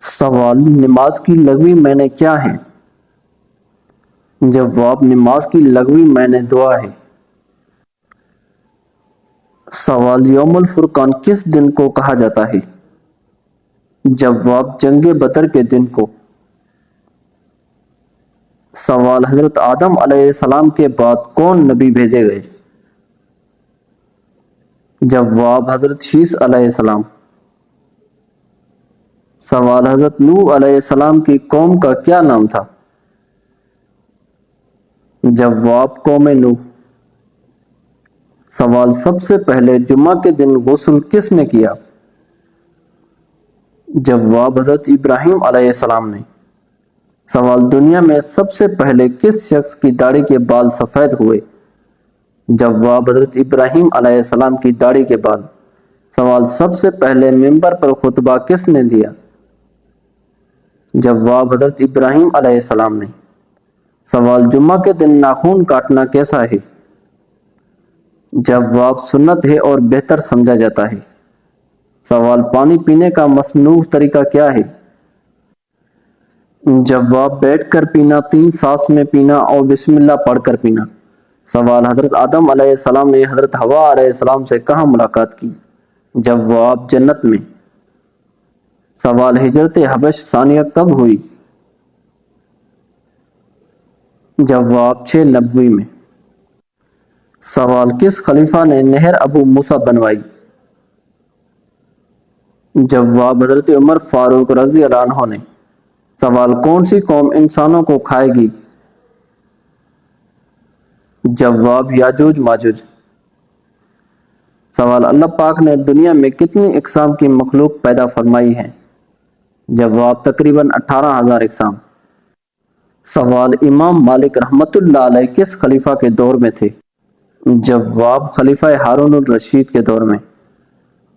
سوال: نماز کی لغوی معنی کیا ہیں؟ جواب: نماز کی لغوی معنی دعا ہے۔ سوال: یوم الفرقان کس دن کو کہا جاتا ہے؟ جواب: جنگ بدر کے دن کو۔ سوال: حضرت آدم علیہ السلام کے بعد کون نبی بھیجے گئے؟ جواب: حضرت شیس علیہ السلام۔ سوال: حضرت نوح علیہ السلام کی قوم کا کیا نام تھا؟ جواب: قوم نوح۔ سوال: سب سے پہلے جمعہ کے دن غسل کس نے کیا؟ جواب: حضرت ابراہیم علیہ السلام نے۔ سوال: دنیا میں سب سے پہلے کس شخص کی داڑھی کے بال سفید ہوئے؟ جواب: حضرت ابراہیم علیہ السلام کی داڑھی کے بال۔ سوال: سب سے پہلے منبر پر خطبہ کس نے دیا؟ جواب: حضرت ابراہیم علیہ السلام نے۔ سوال: جمعہ کے دن ناخن کاٹنا کیسا ہے؟ جواب: سنت ہے اور بہتر سمجھا جاتا ہے۔ سوال: پانی پینے کا مصنوع طریقہ کیا ہے؟ جواب: بیٹھ کر پینا، 3 سانس میں پینا اور بسم اللہ پڑھ کر پینا۔ سوال: حضرت آدم علیہ السلام نے حضرت حوا علیہ السلام سے کہاں ملاقات کی؟ جواب: جنت میں۔ سوال: ہجرت حبش ثانیہ کب ہوئی؟ جواب: 6 نبوی میں۔ سوال: کس خلیفہ نے نہر ابو موسیٰ بنوائی؟ جواب: حضرت عمر فاروق رضی اللہ عنہ نے۔ سوال: کون سی قوم انسانوں کو کھائے گی؟ جواب: یاجوج ماجوج۔ سوال: اللہ پاک نے دنیا میں کتنی اقسام کی مخلوق پیدا فرمائی ہے؟ جواب: تقریباً 18,000 اقسام۔ سوال: امام مالک رحمۃ اللہ علیہ کس خلیفہ کے دور میں تھے؟ جواب: خلیفہ ہارون الرشید کے دور میں۔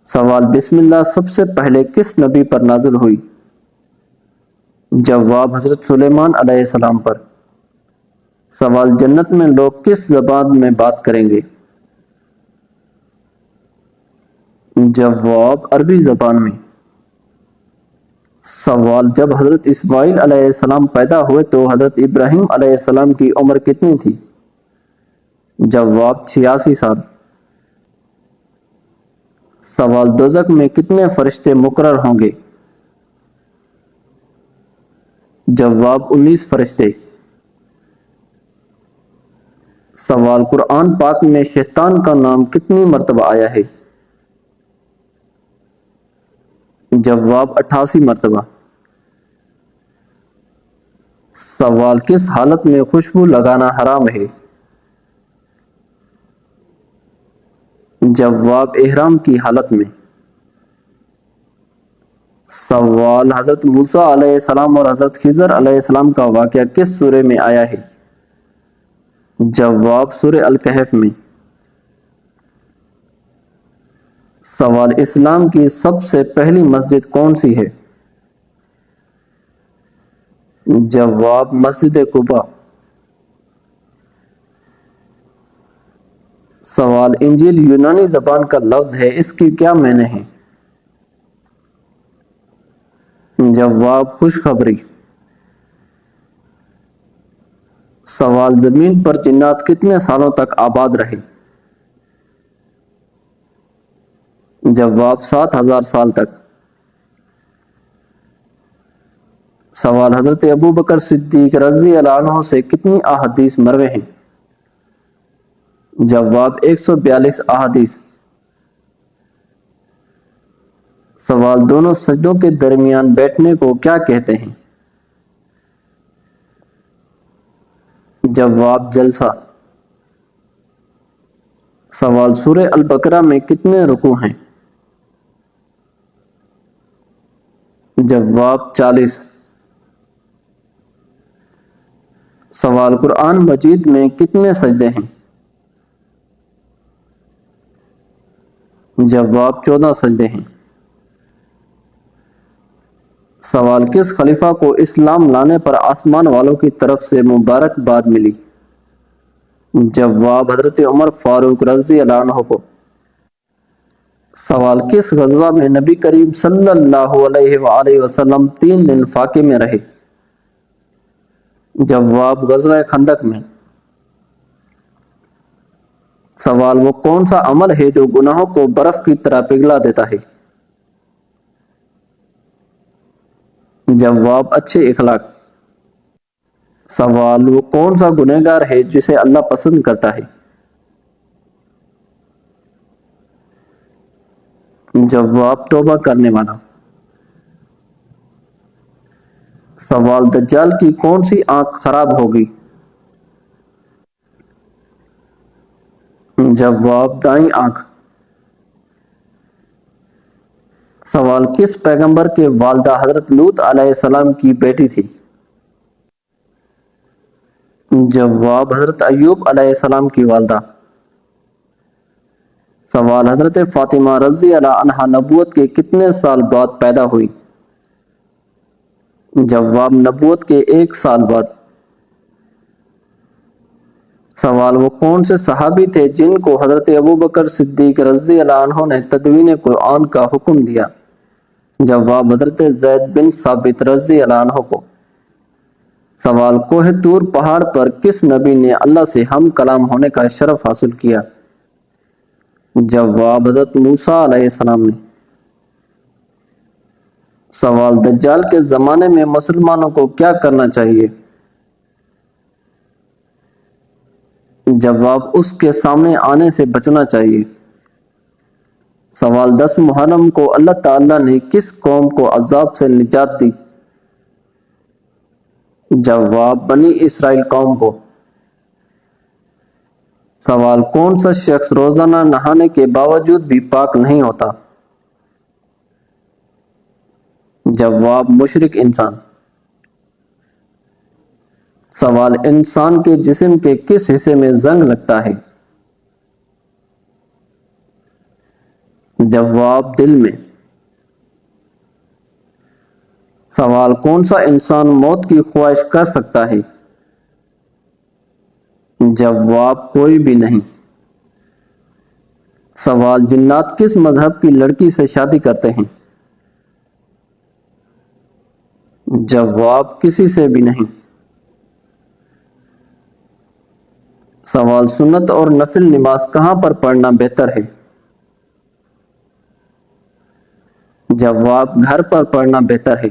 سوال: بسم اللہ سب سے پہلے کس نبی پر نازل ہوئی؟ جواب: حضرت سلیمان علیہ السلام پر۔ سوال: جنت میں لوگ کس زبان میں بات کریں گے؟ جواب: عربی زبان میں۔ سوال: جب حضرت اسماعیل علیہ السلام پیدا ہوئے تو حضرت ابراہیم علیہ السلام کی عمر کتنی تھی؟ جواب: 86 سال۔ سوال: دوزخ میں کتنے فرشتے مقرر ہوں گے؟ جواب: 19 فرشتے۔ سوال: قرآن پاک میں شیطان کا نام کتنی مرتبہ آیا ہے؟ جواب: 88 مرتبہ۔ سوال: کس حالت میں خوشبو لگانا حرام ہے؟ جواب: احرام کی حالت میں۔ سوال: حضرت موسیٰ علیہ السلام اور حضرت خضر علیہ السلام کا واقعہ کس سورہ میں آیا ہے؟ جواب: سورہ الکہف میں۔ سوال: اسلام کی سب سے پہلی مسجد کون سی ہے؟ جواب: مسجد قباء۔ سوال: انجیل یونانی زبان کا لفظ ہے، اس کی کیا معنی ہے؟ جواب: خوشخبری۔ سوال: زمین پر جنات کتنے سالوں تک آباد رہے؟ جواب: 7,000 سال تک۔ سوال: حضرت ابوبکر صدیق رضی اللہ عنہ سے کتنی احادیث مروی ہیں؟ جواب: 142 احادیث۔ سوال: دونوں سجدوں کے درمیان بیٹھنے کو کیا کہتے ہیں؟ جواب: جلسہ۔ سوال: سورہ البقرہ میں کتنے رکوع ہیں؟ جواب: 40۔ سوال: قرآن مجید میں کتنے سجدے ہیں؟ جواب: 14 سجدے ہیں۔ سوال: کس خلیفہ کو اسلام لانے پر آسمان والوں کی طرف سے مبارکباد ملی؟ جواب: حضرت عمر فاروق رضی اللہ عنہ کو۔ سوال کس غزوہ میں نبی کریم صلی اللہ علیہ وآلہ وسلم 3 دن فاقے میں رہے؟ جواب غزوہ خندق میں۔ سوال وہ کون سا عمل ہے جو گناہوں کو برف کی طرح پگھلا دیتا ہے؟ جواب اچھے اخلاق۔ سوال وہ کون سا گنہگار ہے جسے اللہ پسند کرتا ہے؟ جواب توبہ کرنے والا۔ سوال دجال کی کون سی آنکھ خراب ہوگی؟ جواب دائیں آنکھ۔ سوال کس پیغمبر کے والدہ حضرت لوط علیہ السلام کی بیٹی تھی؟ جواب حضرت ایوب علیہ السلام کی والدہ۔ سوال حضرت فاطمہ رضی اللہ عنہا نبوت کے کتنے سال بعد پیدا ہوئی؟ جواب نبوت کے 1 سال بعد۔ سوال وہ کون سے صحابی تھے جن کو حضرت ابوبکر صدیق رضی اللہ عنہ نے تدوین قرآن کا حکم دیا؟ جواب حضرت زید بن ثابت رضی اللہ عنہ کو۔ سوال کوہ طور پہاڑ پر کس نبی نے اللہ سے ہم کلام ہونے کا شرف حاصل کیا؟ جواب حضرت موسیٰ علیہ السلام نے۔ سوال دجال کے زمانے میں مسلمانوں کو کیا کرنا چاہیے؟ جواب اس کے سامنے آنے سے بچنا چاہیے۔ سوال 10 محرم کو اللہ تعالیٰ نے کس قوم کو عذاب سے نجات دی؟ جواب بنی اسرائیل قوم کو۔ سوال کون سا شخص روزانہ نہانے کے باوجود بھی پاک نہیں ہوتا؟ جواب مشرک انسان۔ سوال انسان کے جسم کے کس حصے میں زنگ لگتا ہے؟ جواب دل میں۔ سوال کون سا انسان موت کی خواہش کر سکتا ہے؟ جواب کوئی بھی نہیں۔ سوال جنات کس مذہب کی لڑکی سے شادی کرتے ہیں؟ جواب کسی سے بھی نہیں۔ سوال سنت اور نفل نماز کہاں پر پڑھنا بہتر ہے؟ جواب گھر پر پڑھنا بہتر ہے۔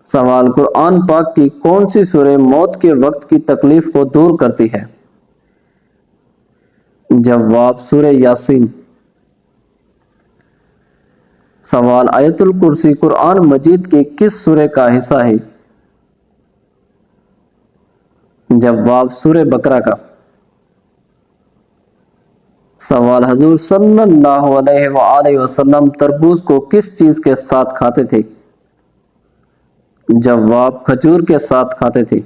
سوال قرآن پاک کی کون سی سورہ موت کے وقت کی تکلیف کو دور کرتی ہے؟ جواب سورہ یاسین۔ سوال آیت الکرسی قرآن مجید کی کس سورہ کا حصہ ہے؟ جواب سورہ بقرہ کا۔ سوال حضور صلی اللہ علیہ وآلہ وسلم تربوز کو کس چیز کے ساتھ کھاتے تھے؟ جواب کھجور کے ساتھ کھاتے تھے۔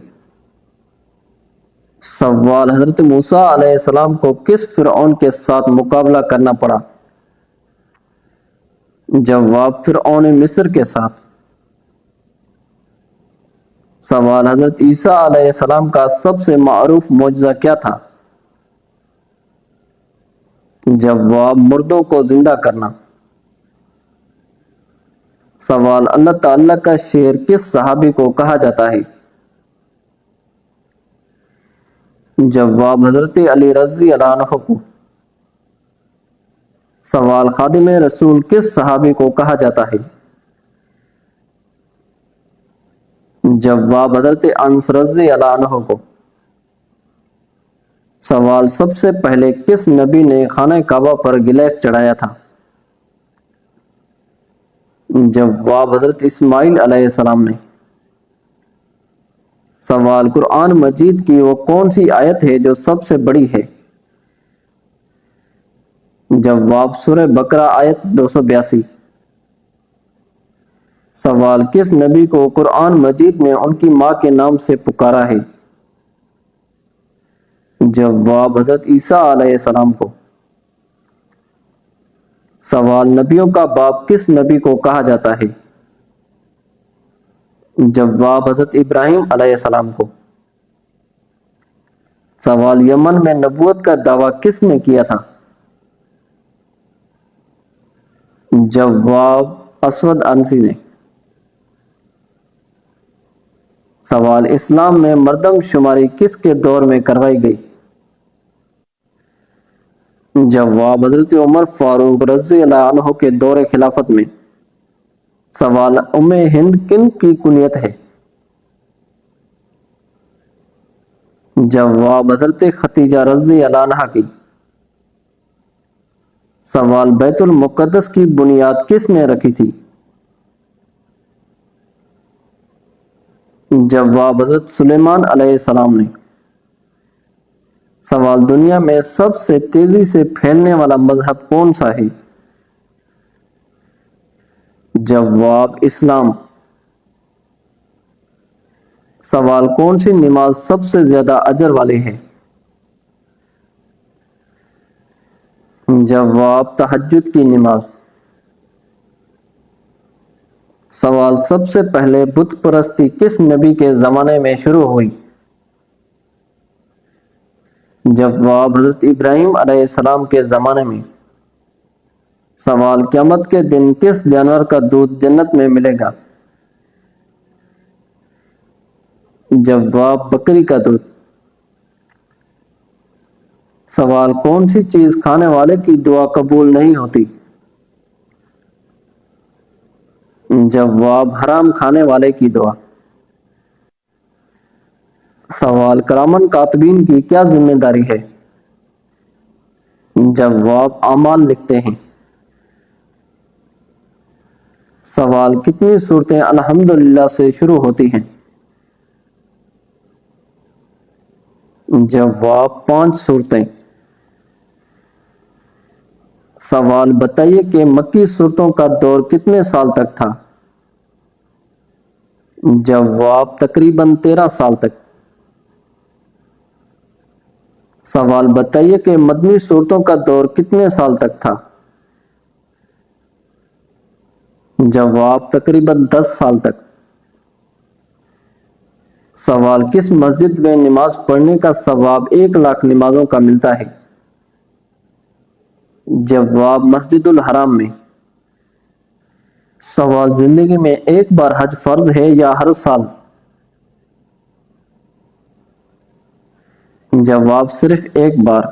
سوال حضرت موسیٰ علیہ السلام کو کس فرعون کے ساتھ مقابلہ کرنا پڑا؟ جواب فرعون مصر کے ساتھ۔ سوال حضرت عیسیٰ علیہ السلام کا سب سے معروف معجزہ کیا تھا؟ جواب مردوں کو زندہ کرنا۔ سوال اللہ تعالیٰ کا شعر کس صحابی کو کہا جاتا ہے؟ جواب حضرت علی رضی اللہ عنہ کو۔ سوال خادم رسول کس صحابی کو کہا جاتا ہے؟ جواب حضرت انس رضی اللہ عنہ کو۔ سوال سب سے پہلے کس نبی نے خانہ کعبہ پر غلاف چڑھایا تھا؟ جواب حضرت اسماعیل علیہ السلام نے۔ سوال قرآن مجید کی وہ کون سی آیت ہے جو سب سے بڑی ہے؟ جواب سورہ بقرہ آیت 282۔ سوال کس نبی کو قرآن مجید نے ان کی ماں کے نام سے پکارا ہے؟ جواب حضرت عیسیٰ علیہ السلام کو۔ سوال نبیوں کا باپ کس نبی کو کہا جاتا ہے؟ جواب حضرت ابراہیم علیہ السلام کو۔ سوال یمن میں نبوت کا دعویٰ کس نے کیا تھا؟ جواب اسود انسی نے۔ سوال اسلام میں مردم شماری کس کے دور میں کروائی گئی؟ جواب حضرت عمر فاروق رضی اللہ عنہ کے دور خلافت میں۔ سوال ام ہند کن کی کنیت ہے؟ جواب حضرت ختیجہ رضی اللہ عنہا کی۔ سوال بیت المقدس کی بنیاد کس نے رکھی تھی؟ جواب حضرت سلیمان علیہ السلام نے۔ سوال دنیا میں سب سے تیزی سے پھیلنے والا مذہب کون سا ہے؟ جواب اسلام۔ سوال کون سی نماز سب سے زیادہ اجر والی ہے؟ جواب تہجد کی نماز۔ سوال سب سے پہلے بت پرستی کس نبی کے زمانے میں شروع ہوئی؟ جواب حضرت ابراہیم علیہ السلام کے زمانے میں۔ سوال قیامت کے دن کس جانور کا دودھ جنت میں ملے گا؟ جواب بکری کا دودھ۔ سوال کون سی چیز کھانے والے کی دعا قبول نہیں ہوتی؟ جواب حرام کھانے والے کی دعا۔ سوال کرامن کاتبین کی کیا ذمہ داری ہے؟ جواب اعمال لکھتے ہیں۔ سوال کتنی صورتیں الحمدللہ سے شروع ہوتی ہیں؟ جواب 5 صورتیں۔ سوال بتائیے کہ مکی صورتوں کا دور کتنے سال تک تھا؟ جواب تقریباً 13 سال تک۔ سوال بتائیے کہ مدنی صورتوں کا دور کتنے سال تک تھا؟ جواب تقریباً 10 سال تک۔ سوال کس مسجد میں نماز پڑھنے کا ثواب 1 لاکھ نمازوں کا ملتا ہے؟ جواب مسجد الحرام میں۔ سوال زندگی میں ایک بار حج فرض ہے یا ہر سال؟ جواب صرف ایک بار۔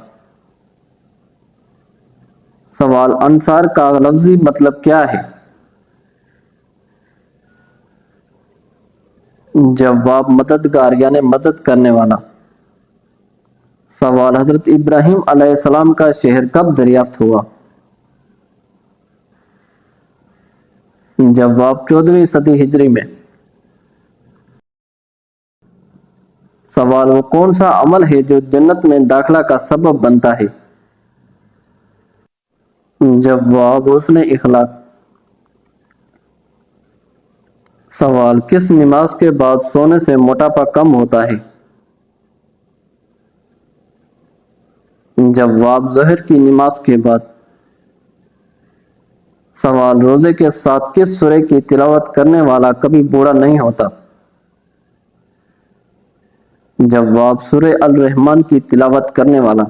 سوال انصار کا لفظی مطلب کیا ہے؟ جواب مددگار یعنی مدد کرنے والا۔ سوال حضرت ابراہیم علیہ السلام کا شہر کب دریافت ہوا؟ جواب 14ویں صدی ہجری میں۔ سوال وہ کون سا عمل ہے جو جنت میں داخلہ کا سبب بنتا ہے؟ جواب حسن اخلاق۔ سوال کس نماز کے بعد سونے سے موٹاپا کم ہوتا ہے؟ جواب ظہر کی نماز کے بعد۔ سوال روزے کے ساتھ کس سورہ کی تلاوت کرنے والا کبھی بوڑھا نہیں ہوتا؟ جواب سورہ الرحمن کی تلاوت کرنے والا۔